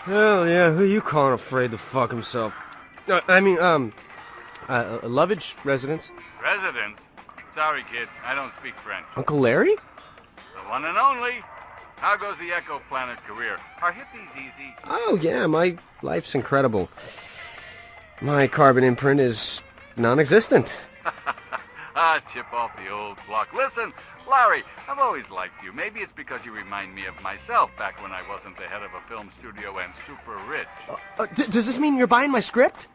Hell yeah, who you calling afraid to fuck himself? Lovage residence. Resident? Sorry, kid, I don't speak French. Uncle Larry? The one and only. How goes the Echo Planet career? Are hippies easy? Oh yeah, my life's incredible. My carbon imprint is non-existent. Chip off the old block. Listen, Larry, I've always liked you. Maybe it's because you remind me of myself back when I wasn't the head of a film studio and super rich. Does this mean you're buying my script?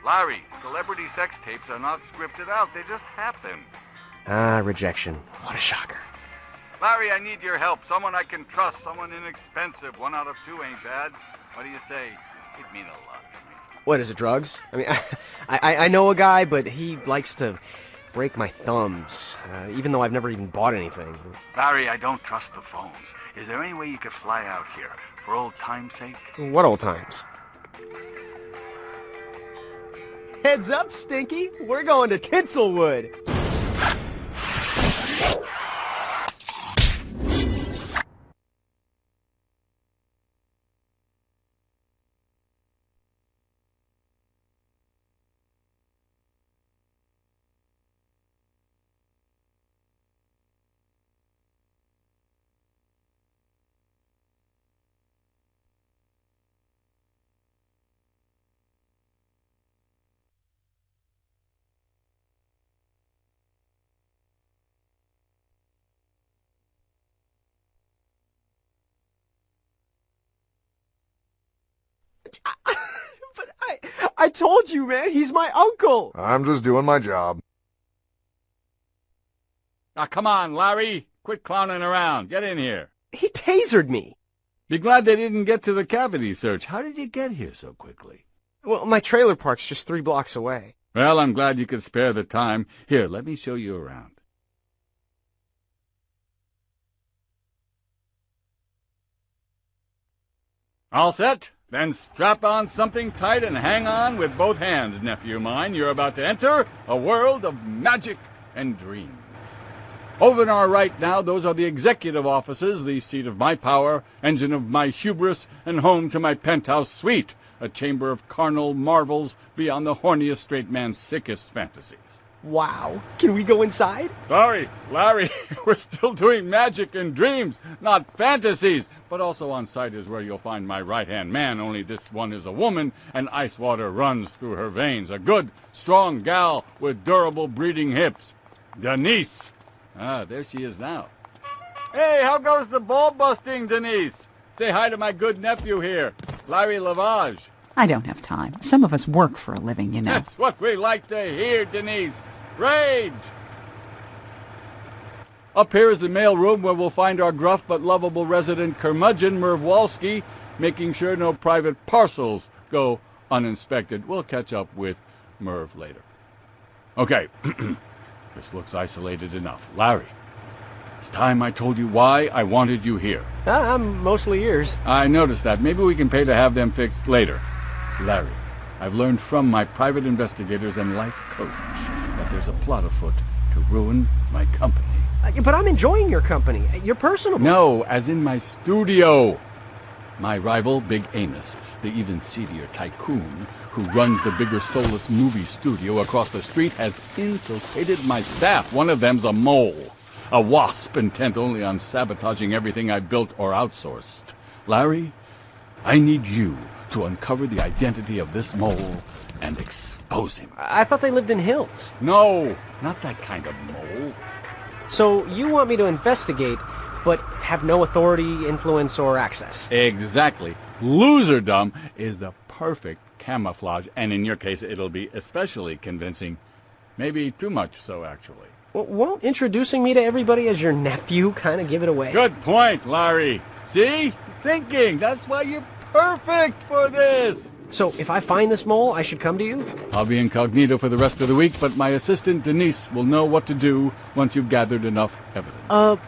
Larry, celebrity sex tapes are not scripted out. They just happen. Ah, rejection. What a shocker. Larry, I need your help. Someone I can trust. Someone inexpensive. 1 out of 2 ain't bad. What do you say? It'd mean a lot to me. What, is it drugs? I mean, I know a guy, but he likes to break my thumbs, even though I've never even bought anything. Larry, I don't trust the phones. Is there any way you could fly out here, for old time's sake? What old times? Heads up, Stinky. We're going to Tinselwood. But I told you, man, he's my uncle. I'm just doing my job. Now, come on, Larry. Quit clowning around. Get in here. He tasered me. Be glad they didn't get to the cavity search. How did you get here so quickly? Well, my trailer park's just 3 blocks away. Well, I'm glad you could spare the time. Here, let me show you around. All set? Then strap on something tight and hang on with both hands, nephew mine. You're about to enter a world of magic and dreams. Over on our right now, those are the executive offices, the seat of my power, engine of my hubris, and home to my penthouse suite, a chamber of carnal marvels beyond the horniest straight man's sickest fantasies. Wow. Can we go inside? Sorry, Larry, we're still doing magic and dreams, not fantasies. But also on site is where you'll find my right-hand man, only this one is a woman, and ice water runs through her veins. A good, strong gal with durable breeding hips. Denise. Ah, there she is now. Hey, how goes the ball busting, Denise? Say hi to my good nephew here, Larry Lavage. I don't have time. Some of us work for a living, you know. That's what we like to hear, Denise. Rage! Up here is the mail room where we'll find our gruff but lovable resident curmudgeon, Merv Walski, making sure no private parcels go uninspected. We'll catch up with Merv later. Okay, this looks isolated enough. Larry, it's time I told you why I wanted you here. I'm mostly ears. I noticed that. Maybe we can pay to have them fixed later. Larry, I've learned from my private investigators and life coach that there's a plot afoot to ruin my company. But I'm enjoying your company. You're personable. No, as in my studio. My rival, Big Amos, the even seedier tycoon who runs the bigger soulless movie studio across the street, has infiltrated my staff. One of them's a mole, a wasp intent only on sabotaging everything I built or outsourced. Larry, I need you to uncover the identity of this mole and expose him. I thought they lived in hills. No, not that kind of mole. So you want me to investigate, but have no authority, influence, or access? Exactly. Loserdom is the perfect camouflage, and in your case, it'll be especially convincing. Maybe too much so, actually. Well, won't introducing me to everybody as your nephew kind of give it away? Good point, Larry. See? Thinking. That's why you're perfect for this. So if I find this mole, I should come to you? I'll be incognito for the rest of the week, but my assistant Denise will know what to do once you've gathered enough evidence.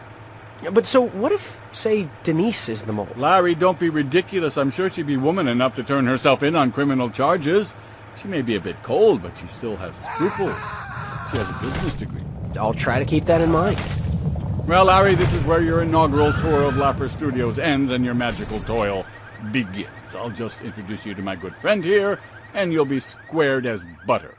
But so what if, say, Denise is the mole? Larry, don't be ridiculous. I'm sure she'd be woman enough to turn herself in on criminal charges. She may be a bit cold, but she still has scruples. She has a business degree. I'll try to keep that in mind. Well, Larry, this is where your inaugural tour of Laffer Studios ends and your magical toil begins. I'll just introduce you to my good friend here, and you'll be squared as butter.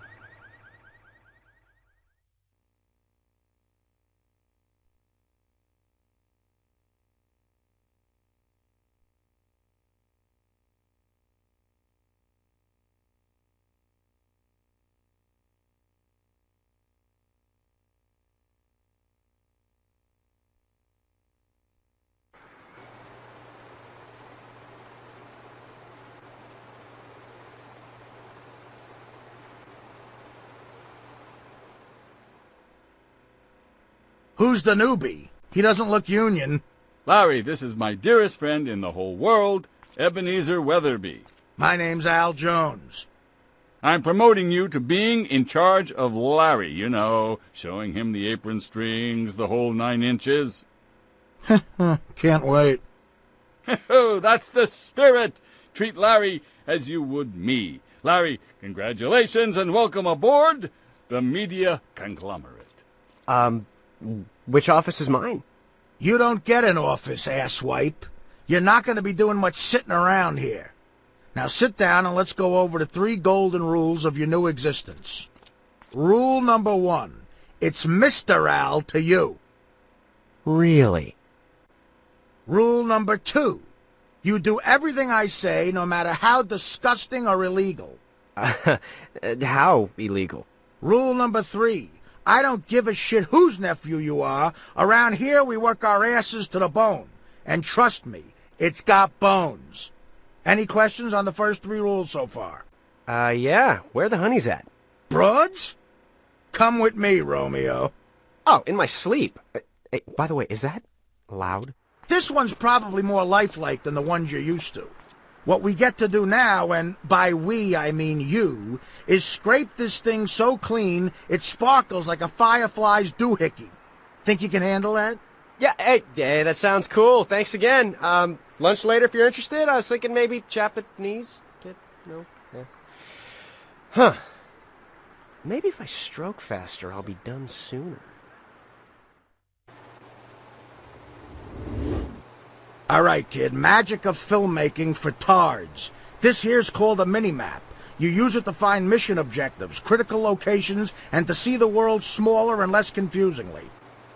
Who's the newbie? He doesn't look union. Larry, this is my dearest friend in the whole world, Ebenezer Weatherby. My name's Al Jones. I'm promoting you to being in charge of Larry, you know, showing him the apron strings, the whole 9 inches. Can't wait. Oh, that's the spirit! Treat Larry as you would me. Larry, congratulations and welcome aboard the media conglomerate. Which office is mine? You don't get an office, asswipe. You're not going to be doing much sitting around here. Now sit down and let's go over the 3 golden rules of your new existence. Rule number 1. It's Mr. Al to you. Really? Rule number 2. You do everything I say, no matter how disgusting or illegal. How illegal? Rule number 3. I don't give a shit whose nephew you are. Around here, we work our asses to the bone. And trust me, it's got bones. Any questions on the first 3 rules so far? Yeah. Where the honey's at? Broads? Come with me, Romeo. Oh, in my sleep. Hey, by the way, is that loud? This one's probably more lifelike than the ones you're used to. What we get to do now, and by we I mean you, is scrape this thing so clean it sparkles like a firefly's doohickey. Think you can handle that? Yeah, hey, that sounds cool. Thanks again. Lunch later if you're interested. I was thinking maybe Japanese. No? Yeah. Huh. Maybe if I stroke faster, I'll be done sooner. All right, kid. Magic of filmmaking for tards. This here's called a mini-map. You use it to find mission objectives, critical locations, and to see the world smaller and less confusingly.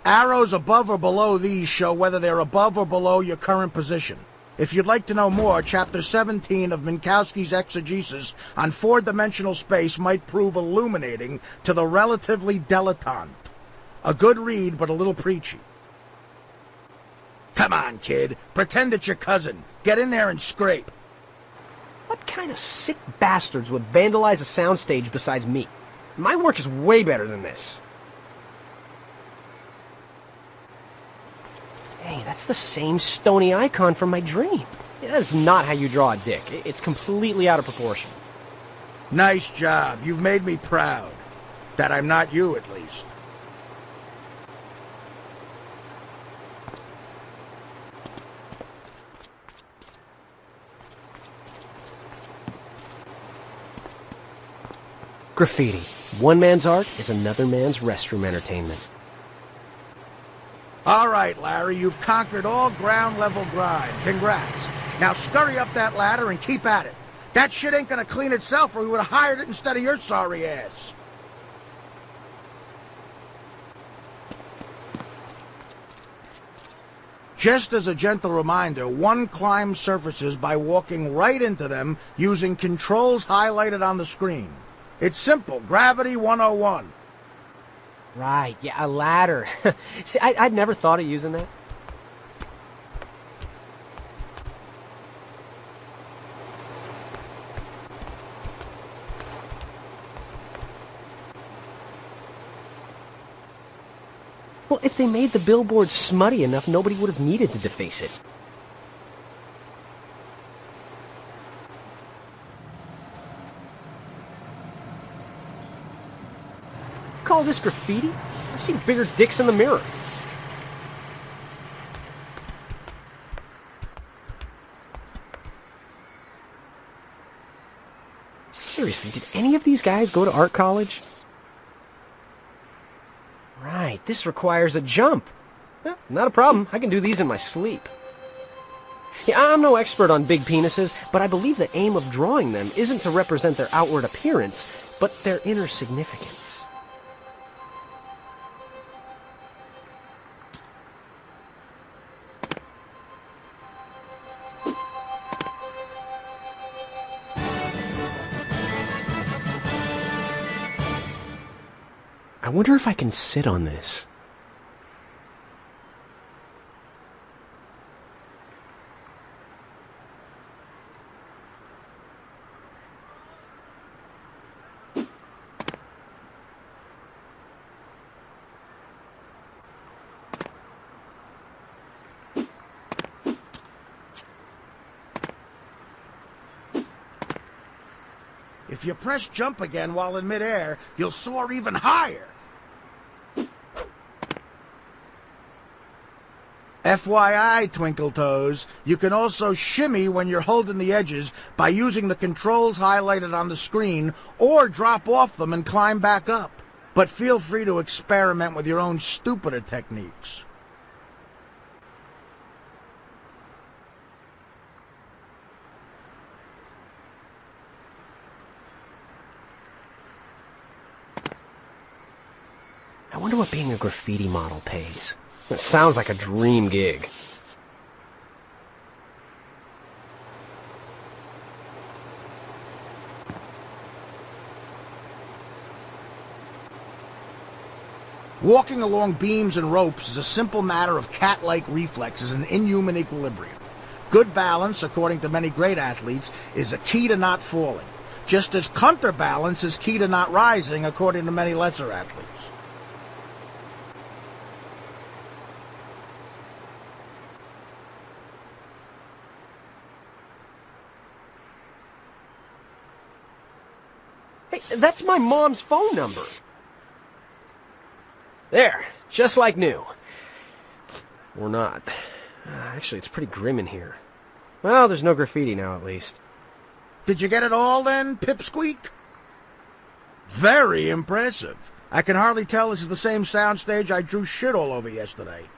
Arrows above or below these show whether they're above or below your current position. If you'd like to know more, Chapter 17 of Minkowski's exegesis on 4-dimensional space might prove illuminating to the relatively dilettante. A good read, but a little preachy. Come on, kid. Pretend it's your cousin. Get in there and scrape. What kind of sick bastards would vandalize a soundstage besides me? My work is way better than this. Hey, that's the same stony icon from my dream. That's not how you draw a dick. It's completely out of proportion. Nice job. You've made me proud. That I'm not you, at least. Graffiti. One man's art is another man's restroom entertainment. All right, Larry, you've conquered all ground-level grime. Congrats. Now scurry up that ladder and keep at it. That shit ain't gonna clean itself, or we would have hired it instead of your sorry ass. Just as a gentle reminder, one climbs surfaces by walking right into them using controls highlighted on the screen. It's simple. Gravity 101. Right, yeah, a ladder. See, I'd never thought of using that. Well, if they made the billboard smutty enough, nobody would have needed to deface it. Call this graffiti? I've seen bigger dicks in the mirror. Seriously, did any of these guys go to art college? Right, this requires a jump. Well, not a problem. I can do these in my sleep. Yeah, I'm no expert on big penises, but I believe the aim of drawing them isn't to represent their outward appearance, but their inner significance. I wonder if I can sit on this. If you press jump again while in midair, you'll soar even higher. FYI, Twinkle Toes, you can also shimmy when you're holding the edges by using the controls highlighted on the screen, or drop off them and climb back up. But feel free to experiment with your own stupider techniques. I wonder what being a graffiti model pays. It sounds like a dream gig. Walking along beams and ropes is a simple matter of cat-like reflexes and inhuman equilibrium. Good balance, according to many great athletes, is a key to not falling, just as counterbalance is key to not rising, according to many lesser athletes. Hey, that's my mom's phone number. There, just like new. Or not. Actually, it's pretty grim in here. Well, there's no graffiti now, at least. Did you get it all then, Pipsqueak? Very impressive. I can hardly tell this is the same soundstage I drew shit all over yesterday.